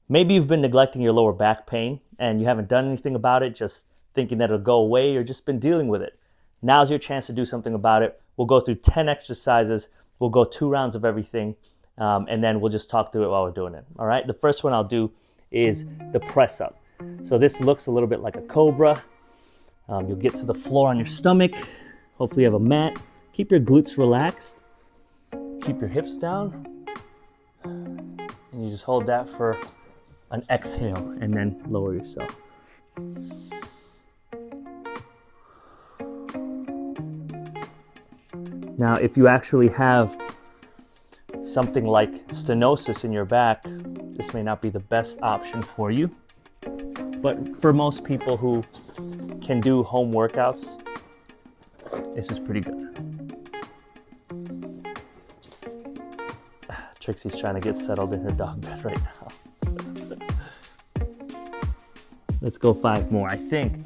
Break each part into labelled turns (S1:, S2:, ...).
S1: Maybe you've been neglecting your lower back pain and you haven't done anything about it, just thinking that it'll go away or just been dealing with it. Now's your chance to do something about it. We'll go through 10 exercises. We'll go 2 rounds of everything, and then we'll just talk through it while we're doing it. All right, the first one I'll do is the press up. So this looks a little bit like a cobra. You'll get to the floor on your stomach. Hopefully you have a mat. Keep your glutes relaxed. Keep your hips down. And you just hold that for an exhale and then lower yourself. Now, if you actually have something like stenosis in your back, this may not be the best option for you. But for most people who can do home workouts, this is pretty good. Trixie's trying to get settled in her dog bed right now. Let's go 5 more. I think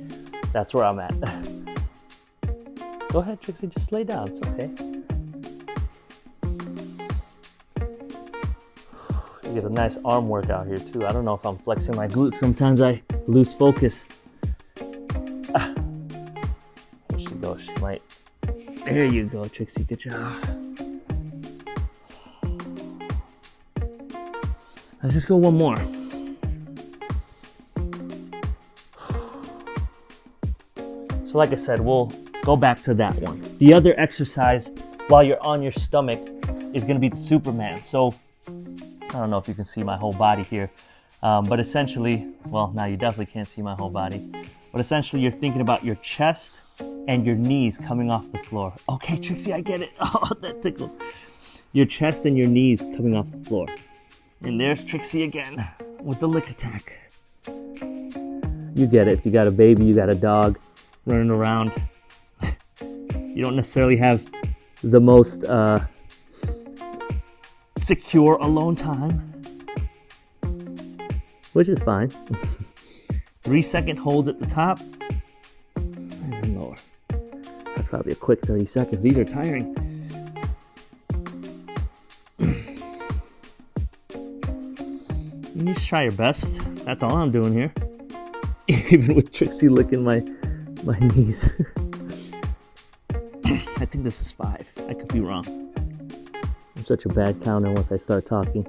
S1: that's where I'm at. Go ahead, Trixie, just lay down. It's okay. You get a nice arm workout here too. I don't know if I'm flexing my glutes. Sometimes I lose focus. There she goes. She might. There you go, Trixie. Good job. Let's just go 1 more. So like I said, we'll go back to that one. The other exercise while you're on your stomach is going to be the Superman. So I don't know if you can see my whole body here, but essentially, well, now you definitely can't see my whole body, but essentially you're thinking about your chest and your knees coming off the floor. Okay, Trixie, I get it. Oh, that tickled. Your chest and your knees coming off the floor. And there's Trixie again with the lick attack. You get it. If you got a baby, you got a dog running around, you don't necessarily have the most secure alone time, which is fine. 3-second holds at the top and then lower. That's probably a quick 30 seconds. These are tiring. You just try your best. That's all I'm doing here. Even with Trixie licking my knees. I think this is 5. I could be wrong. I'm such a bad counter once I start talking.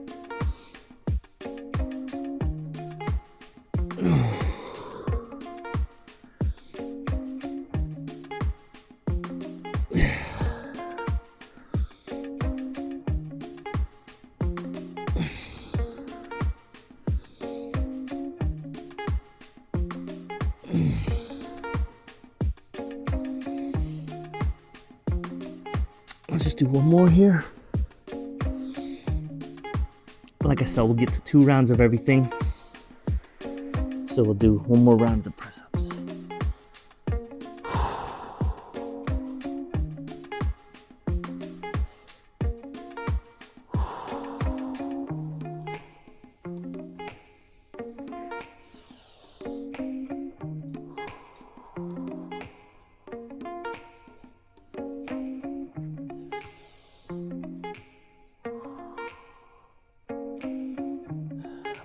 S1: Let's just do 1 more here. Like I said, we'll get to 2 rounds of everything. So we'll do 1 more round of press-ups.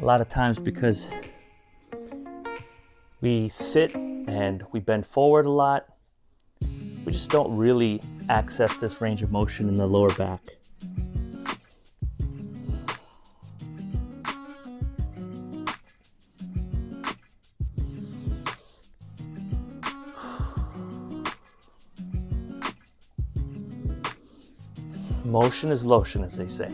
S1: A lot of times, because we sit and we bend forward a lot, we just don't really access this range of motion in the lower back. Motion is lotion, as they say.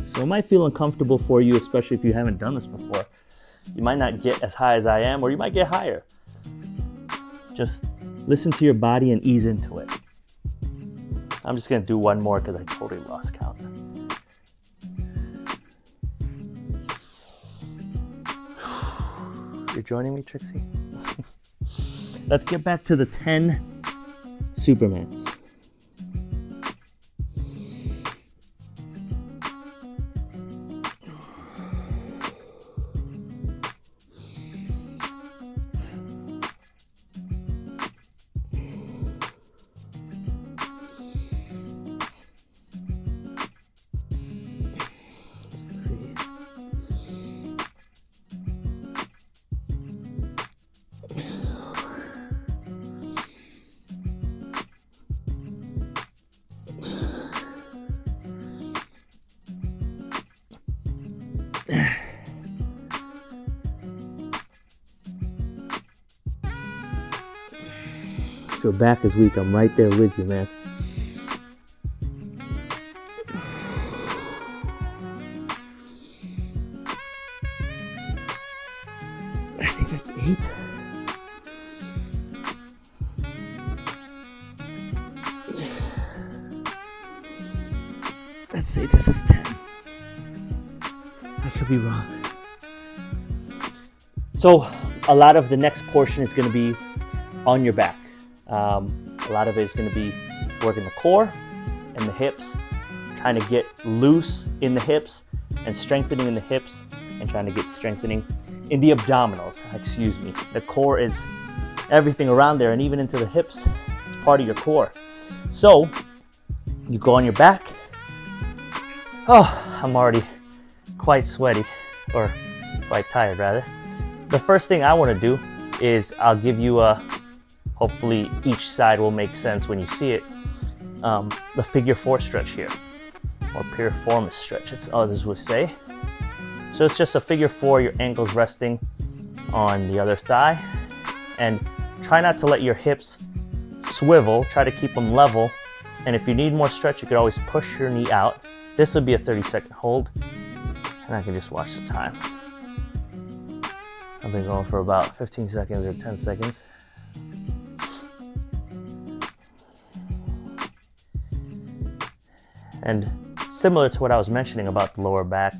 S1: So it might feel uncomfortable for you, especially if you haven't done this before. You might not get as high as I am, or you might get higher. Just listen to your body and ease into it. I'm just gonna do 1 more because I totally lost count. You're joining me, Trixie? Let's get back to the 10 Supermans. If your back is weak, I'm right there with you, man. I think that's 8. Let's say this is 10. I could be wrong. So a lot of the next portion is going to be on your back. A lot of it is going to be working the core and the hips, trying to get loose in the hips and strengthening in the hips, and trying to get strengthening in the abdominals. Excuse me. The core is everything around there, and even into the hips, it's part of your core. So you go on your back. Oh, I'm already quite sweaty, or quite tired rather. The first thing I want to do is I'll give you a, hopefully each side will make sense when you see it, the figure 4 stretch here, or piriformis stretch as others would say. So it's just a figure 4, your ankles resting on the other thigh, and try not to let your hips swivel, try to keep them level, and if you need more stretch you could always push your knee out. This would be a 30-second hold, and I can just watch the time. I've been going for about 15 seconds or 10 seconds. And similar to what I was mentioning about the lower back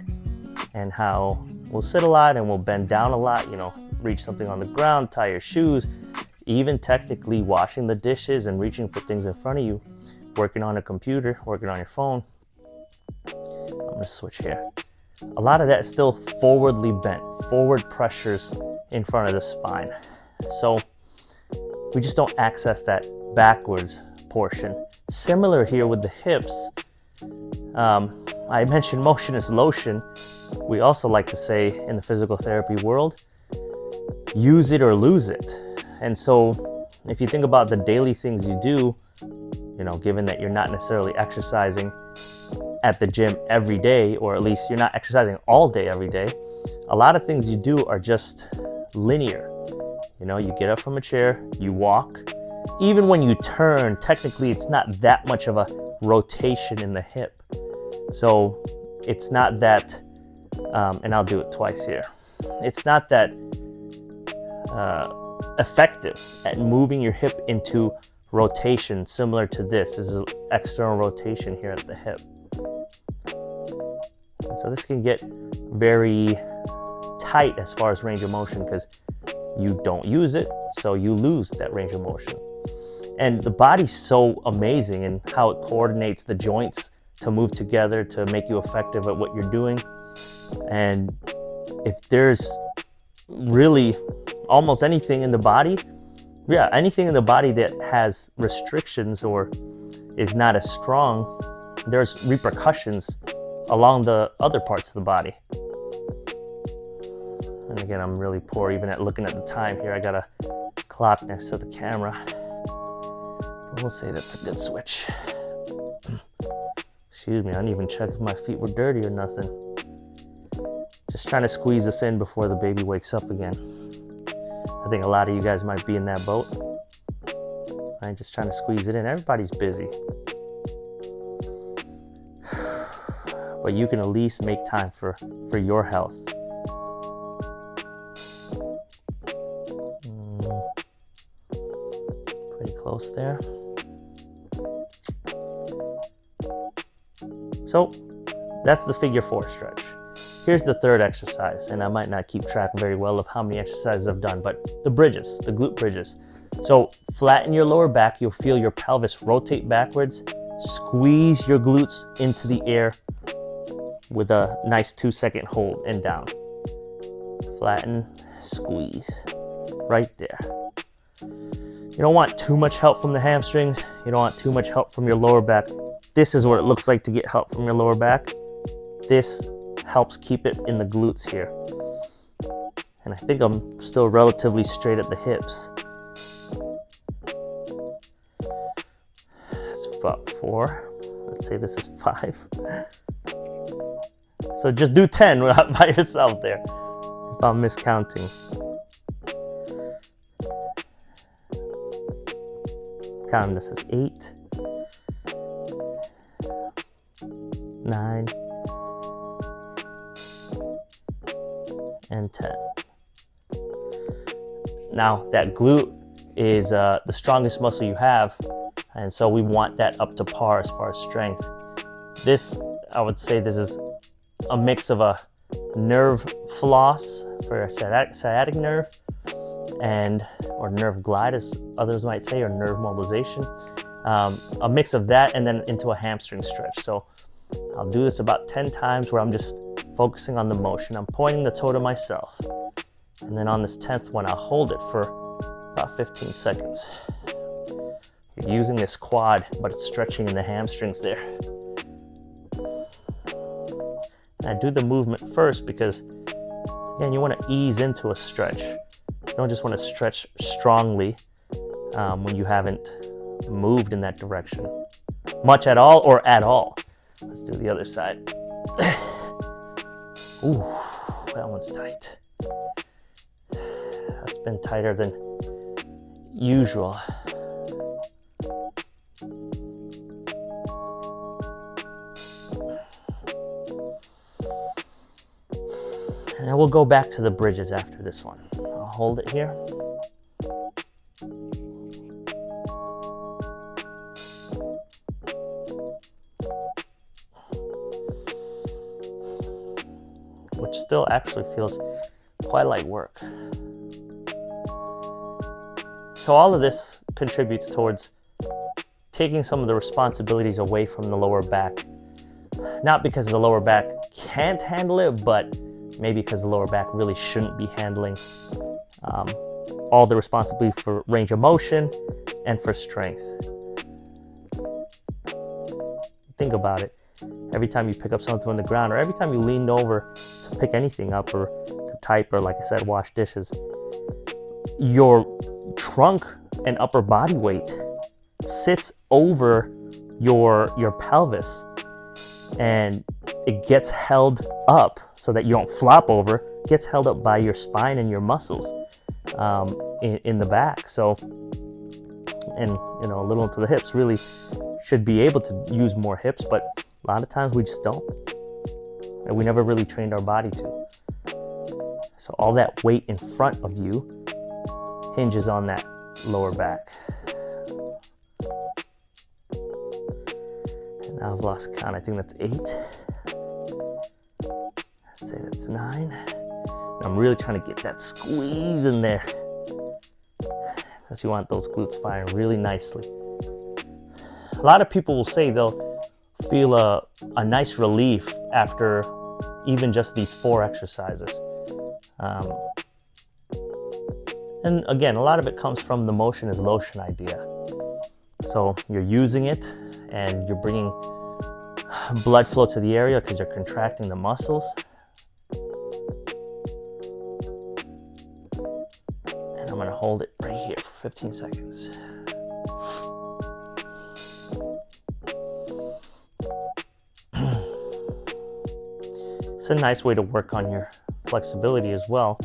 S1: and how we'll sit a lot and we'll bend down a lot, you know, reach something on the ground, tie your shoes, even technically washing the dishes and reaching for things in front of you, working on a computer, working on your phone. I'm gonna switch here. A lot of that is still forwardly bent, forward pressures in front of the spine. So we just don't access that backwards portion. Similar here with the hips. I mentioned motion is lotion. We also like to say in the physical therapy world, use it or lose it. And so if you think about the daily things you do, you know, given that you're not necessarily exercising at the gym every day, or at least you're not exercising all day every day, a lot of things you do are just linear. You know, you get up from a chair, you walk. Even when you turn, technically it's not that much of a rotation in the hip. So it's not that, and I'll do it twice here. It's not that effective at moving your hip into rotation similar to this. This is an external rotation here at the hip. And so this can get very tight as far as range of motion because you don't use it, so you lose that range of motion. And the body's so amazing in how it coordinates the joints to move together to make you effective at what you're doing. And if there's really almost anything in the body, anything in the body that has restrictions or is not as strong, there's repercussions along the other parts of the body. And again, I'm really poor even at looking at the time here. I got a clock next to the camera. But we'll say that's a good switch. Excuse me, I didn't even check if my feet were dirty or nothing. Just trying to squeeze this in before the baby wakes up again. I think a lot of you guys might be in that boat. I'm just trying to squeeze it in. Everybody's busy. But you can at least make time for your health. Pretty close there. So that's the figure 4 stretch. Here's the third exercise, and I might not keep track very well of how many exercises I've done, but the bridges, the glute bridges. So flatten your lower back, you'll feel your pelvis rotate backwards, squeeze your glutes into the air with a nice 2-second hold and down. Flatten, squeeze, right there. You don't want too much help from the hamstrings, you don't want too much help from your lower back. This is what it looks like to get help from your lower back. This helps keep it in the glutes here. And I think I'm still relatively straight at the hips. That's about 4. Let's say this is 5. So just do 10 by yourself there, if I'm miscounting. Counting this as 8, 9, and 10. Now that glute is the strongest muscle you have, and so we want that up to par as far as strength. This, I would say, this is a mix of a nerve floss for a sciatic nerve, or nerve glide, as others might say, or nerve mobilization. A mix of that and then into a hamstring stretch. So I'll do this about 10 times where I'm just focusing on the motion. I'm pointing the toe to myself. And then on this 10th one, I'll hold it for about 15 seconds. You're using this quad, but it's stretching in the hamstrings there. And I do the movement first because, again, you want to ease into a stretch. You don't just want to stretch strongly when you haven't moved in that direction much at all or at all. Let's do the other side. Ooh, that one's tight. That's been tighter than usual. And then we'll go back to the bridges after this one. I'll hold it here. Which still actually feels quite light work. So all of this contributes towards taking some of the responsibilities away from the lower back. Not because the lower back can't handle it, but maybe because the lower back really shouldn't be handling all the responsibility for range of motion and for strength. Think about it. Every time you pick up something on the ground, or every time you leaned over to pick anything up, or to type, or like I said, wash dishes, your trunk and upper body weight sits over your pelvis, and it gets held up so that you don't flop over. It gets held up by your spine and your muscles in the back. So, and a little into the hips. Really should be able to use more hips, but a lot of times we just don't. And we never really trained our body to. So all that weight in front of you hinges on that lower back. And now I've lost count. I think that's 8. I'd say that's 9. And I'm really trying to get that squeeze in there, because you want those glutes firing really nicely. A lot of people will say they'll feel a nice relief after even just these 4 exercises. And again, a lot of it comes from the motion is lotion idea. So you're using it and you're bringing blood flow to the area because you're contracting the muscles. And I'm going to hold it right here for 15 seconds. It's a nice way to work on your flexibility as well.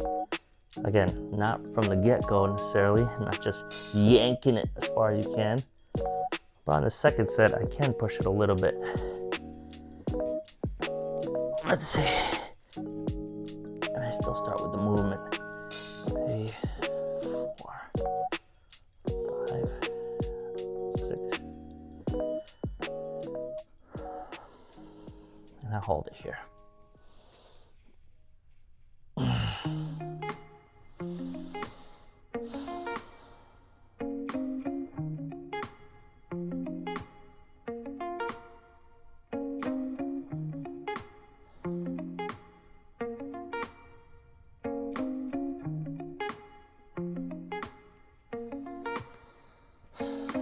S1: Again, not from the get-go necessarily, not just yanking it as far as you can. But on the second set, I can push it a little bit. Let's see. And I still start with the movement. 3, 4, 5, 6. And I hold it here.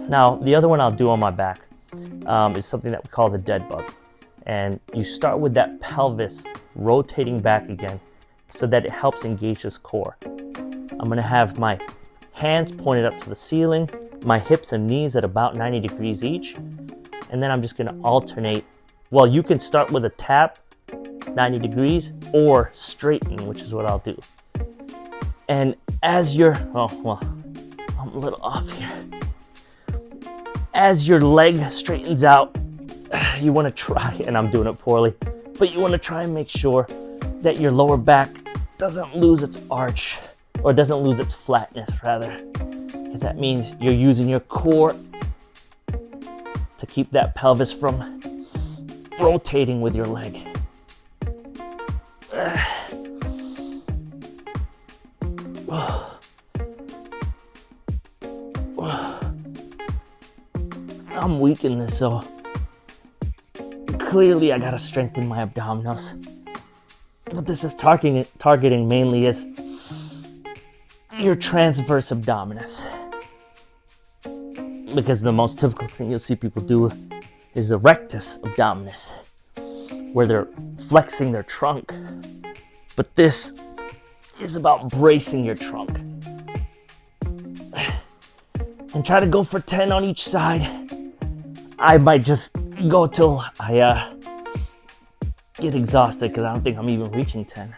S1: Now, the other one I'll do on my back is something that we call the dead bug. And you start with that pelvis rotating back again so that it helps engage this core. I'm gonna have my hands pointed up to the ceiling, my hips and knees at about 90 degrees each, and then I'm just gonna alternate. Well, you can start with a tap 90 degrees, or straighten, which is what I'll do. And as you're, oh, well, I'm a little off here. As your leg straightens out, you want to try, and I'm doing it poorly, but you want to try and make sure that your lower back doesn't lose its arch, or doesn't lose its flatness rather, because that means you're using your core to keep that pelvis from rotating with your leg. I'm weak in this, so clearly I gotta strengthen my abdominals. What this is targeting mainly is your transverse abdominis, because the most typical thing you'll see people do is the rectus abdominis, where they're flexing their trunk. But this is about bracing your trunk. And try to go for 10 on each side. I might just go till I get exhausted, because I don't think I'm even reaching 10.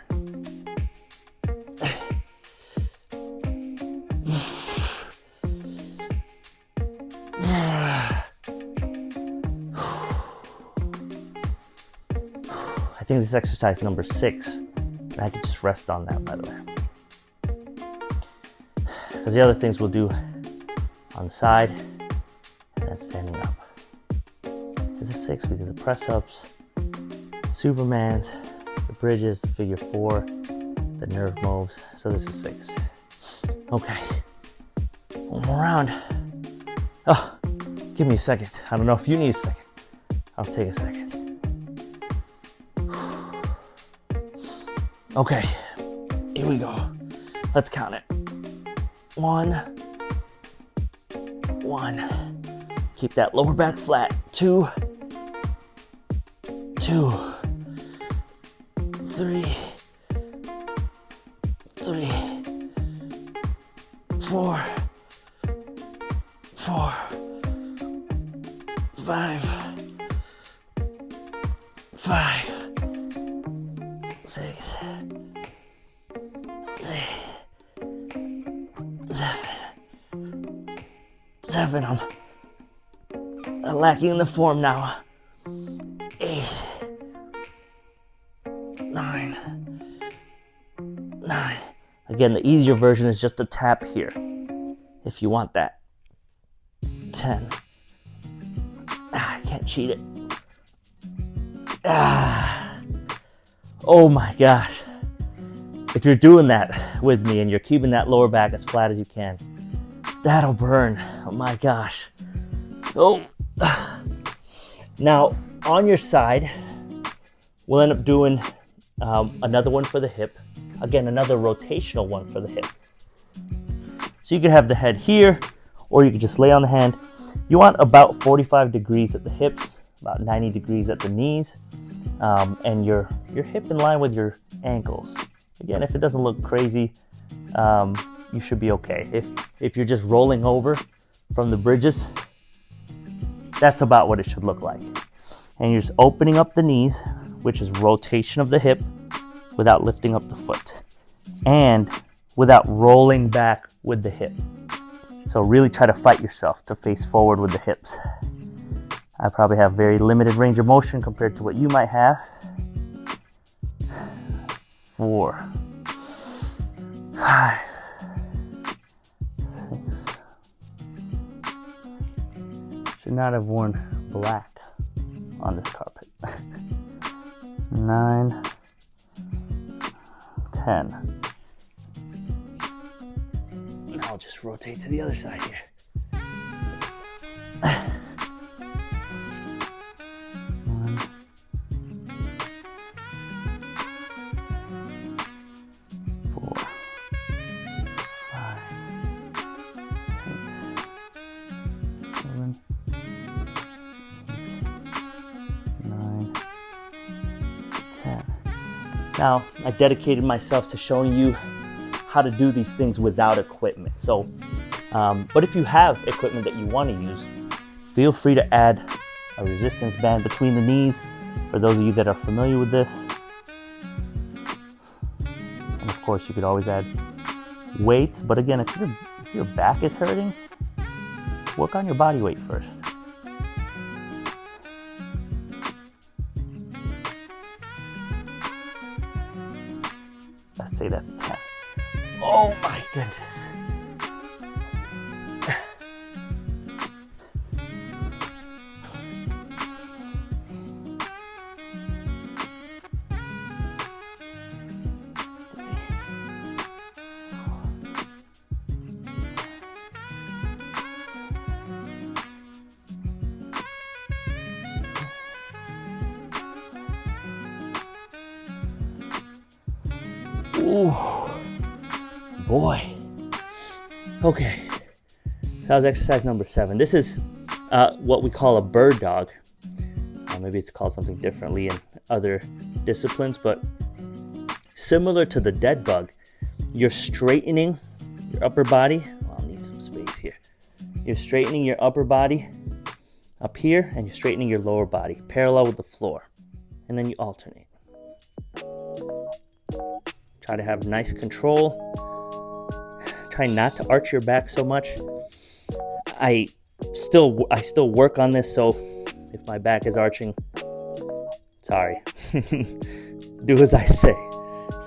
S1: I think this is exercise number 6. And I could just rest on that, by the way. Because the other things we'll do on the side and then standing up. This is 6. We do the press ups, Supermans, the bridges, the figure 4, the nerve moves. So this is 6. Okay. One more round. Oh, give me a second. I don't know if you need a second. I'll take a second. Okay, here we go. Let's count it. 1. Keep that lower back flat. 2. 3. 4. 5. 6. 7. I'm lacking in the form now. 8. 9. Again, the easier version is just a tap here, if you want that. 10. I can't cheat it. Oh my gosh. If you're doing that with me and you're keeping that lower back as flat as you can, that'll burn. Oh my gosh. Oh. Now, on your side, we'll end up doing another one for the hip. Again, another rotational one for the hip. So you could have the head here, or you could just lay on the hand. You want about 45 degrees at the hips, about 90 degrees at the knees, and your hip in line with your ankles. Again, if it doesn't look crazy, you should be okay. If you're just rolling over from the bridges, that's about what it should look like. And you're just opening up the knees, which is rotation of the hip without lifting up the foot, and without rolling back with the hip. So really try to fight yourself to face forward with the hips. I probably have very limited range of motion compared to what you might have. 4, 5, 6. Should not have worn black on this carpet. 9, 10. Now I'll just rotate to the other side here. 1, 4, 5, 6, 7, 9, 10. Now, I dedicated myself to showing you how to do these things without equipment. So, but if you have equipment that you want to use, feel free to add a resistance band between the knees. For those of you that are familiar with this, course, you could always add weights, but again, if your back is hurting, work on your body weight first. Let's say that's 10. Oh my goodness. Ooh, boy. Okay, so that was exercise number 7. This is what we call a bird dog. Maybe it's called something differently in other disciplines, but similar to the dead bug, you're straightening your upper body. Well, I'll need some space here. You're straightening your upper body up here, and you're straightening your lower body parallel with the floor, and then you alternate. Try to have nice control. Try not to arch your back so much. I still work on this, so if my back is arching, sorry. Do as I say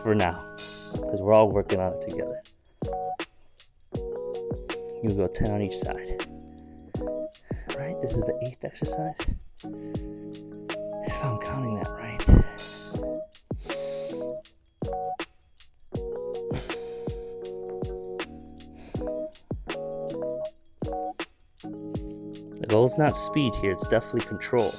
S1: for now, because we're all working on it together. You go 10 on each side. Right, this is the 8th exercise, if I'm counting that right. The goal is not speed here, it's definitely control.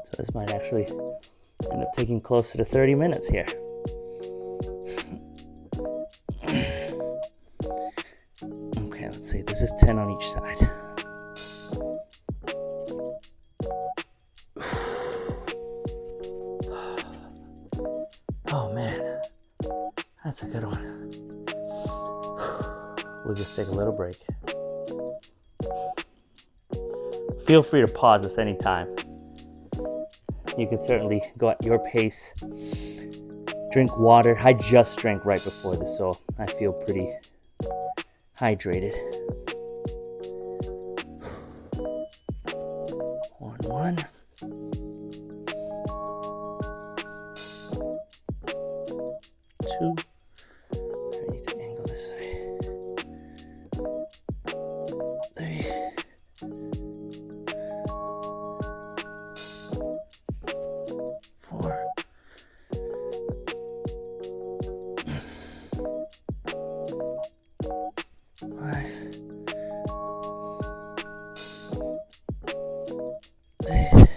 S1: So this might actually end up taking closer to 30 minutes here. Okay, let's see, this is 10 on each side. Oh man, that's a good one. We'll just take a little break. Feel free to pause this anytime. You can certainly go at your pace. Drink water. I just drank right before this, so I feel pretty hydrated. 1. Two. I need to angle this way. 3. 4. 5. 6.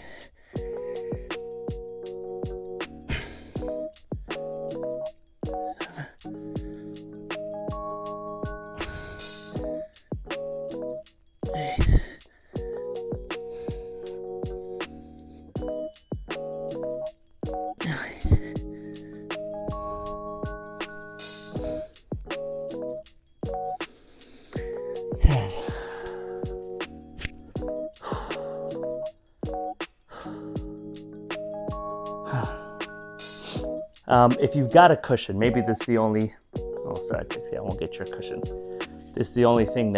S1: If you've got a cushion, maybe this is the only, sorry, Trixie, I won't get your cushions. This is the only thing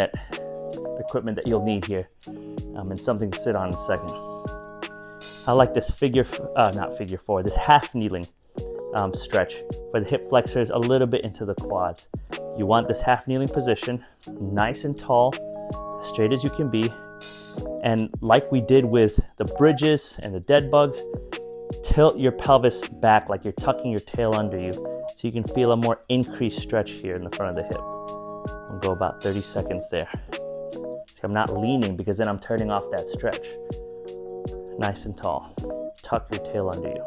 S1: equipment that you'll need here, and something to sit on in a second. I like this this half kneeling stretch for the hip flexors a little bit into the quads. You want this half kneeling position, nice and tall, as straight as you can be. And like we did with the bridges and the dead bugs, tilt your pelvis back like you're tucking your tail under you so you can feel a more increased stretch here in the front of the hip. I'll go about 30 seconds there. See, I'm not leaning because then I'm turning off that stretch. Nice and tall. Tuck your tail under you.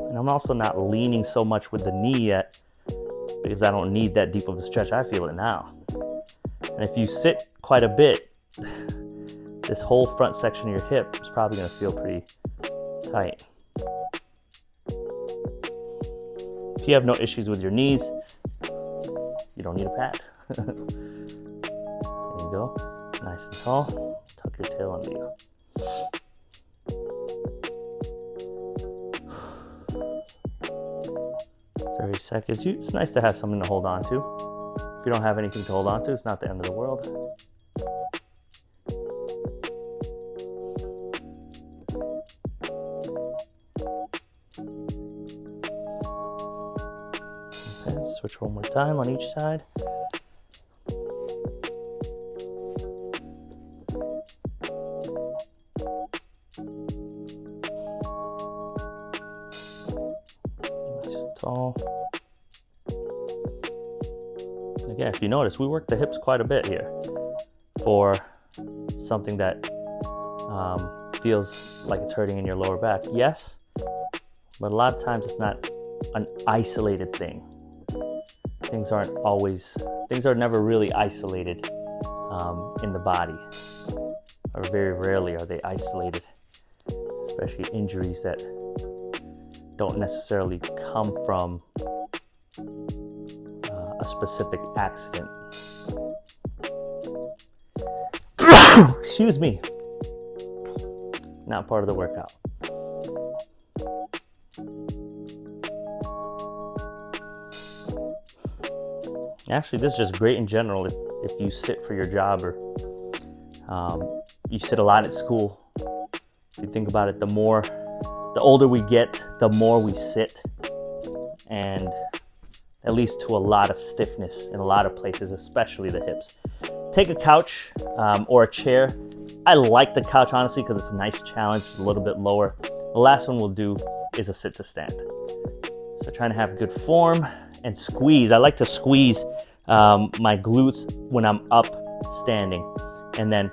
S1: And I'm also not leaning so much with the knee yet because I don't need that deep of a stretch. I feel it now. And if you sit quite a bit, this whole front section of your hip is probably going to feel pretty tight. If you have no issues with your knees, you don't need a pad. There you go. Nice and tall. Tuck your tail under you. Seconds. It's nice to have something to hold on to. If you don't have anything to hold on to, it's not the end of the world. Okay, switch one more time on each side. Nice and tall. Again, if you notice, we work the hips quite a bit here for something that feels like it's hurting in your lower back. Yes, but a lot of times it's not an isolated thing. Things are never really isolated in the body, or very rarely are they isolated, especially injuries that don't necessarily come from a specific accident. Excuse me. Not part of the workout. Actually, this is just great in general if you sit for your job, or you sit a lot at school. If you think about it, the older we get, the more we sit, and that leads to a lot of stiffness in a lot of places, especially the hips. Take a couch or a chair. I like the couch, honestly, because it's a nice challenge. It's a little bit lower. The last one we'll do is a sit to stand. So trying to have good form and squeeze. I like to squeeze my glutes when I'm up standing, and then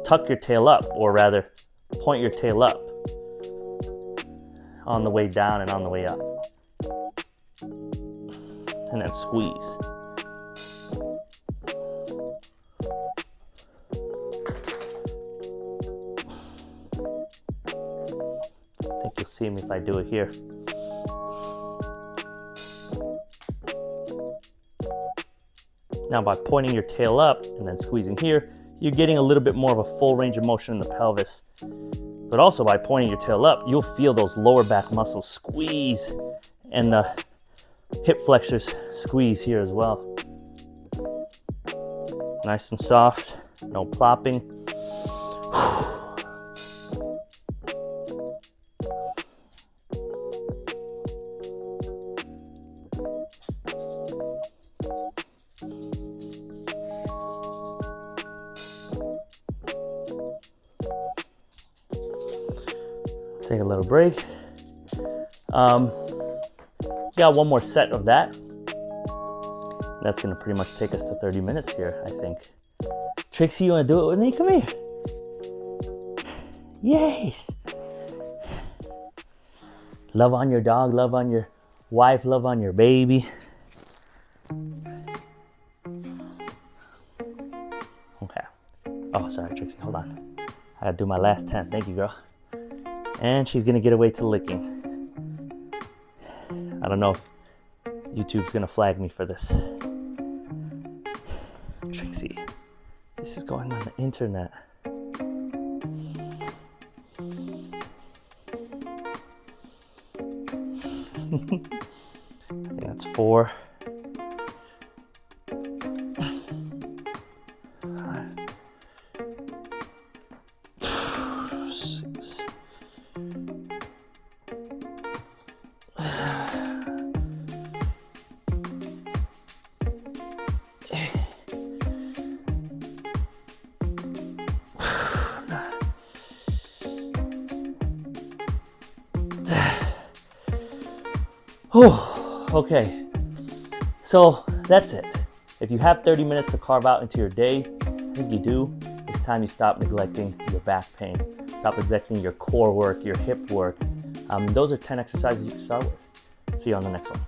S1: tuck your tail up, or rather point your tail up on the way down and on the way up, and then squeeze. I think you'll see me if I do it here. Now, by pointing your tail up and then squeezing here, you're getting a little bit more of a full range of motion in the pelvis. But also by pointing your tail up, you'll feel those lower back muscles squeeze, and the hip flexors squeeze here as well. Nice and soft, no plopping. Take a little break. Got one more set of that. That's gonna pretty much take us to 30 minutes here, I think. Trixie, you wanna do it with me? Come here. Yay! Love on your dog, love on your wife, love on your baby. Okay. Oh, sorry, Trixie, hold on. I gotta do my last 10. Thank you, girl. And she's gonna get away to licking. I don't know if YouTube's gonna flag me for this. Trixie, this is going on the internet. I think that's 4. 6. Oh, okay. So that's it. If you have 30 minutes to carve out into your day, I think you do. It's time you stop neglecting your back pain. Stop neglecting your core work, your hip work. Those are 10 exercises you can start with. See you on the next one.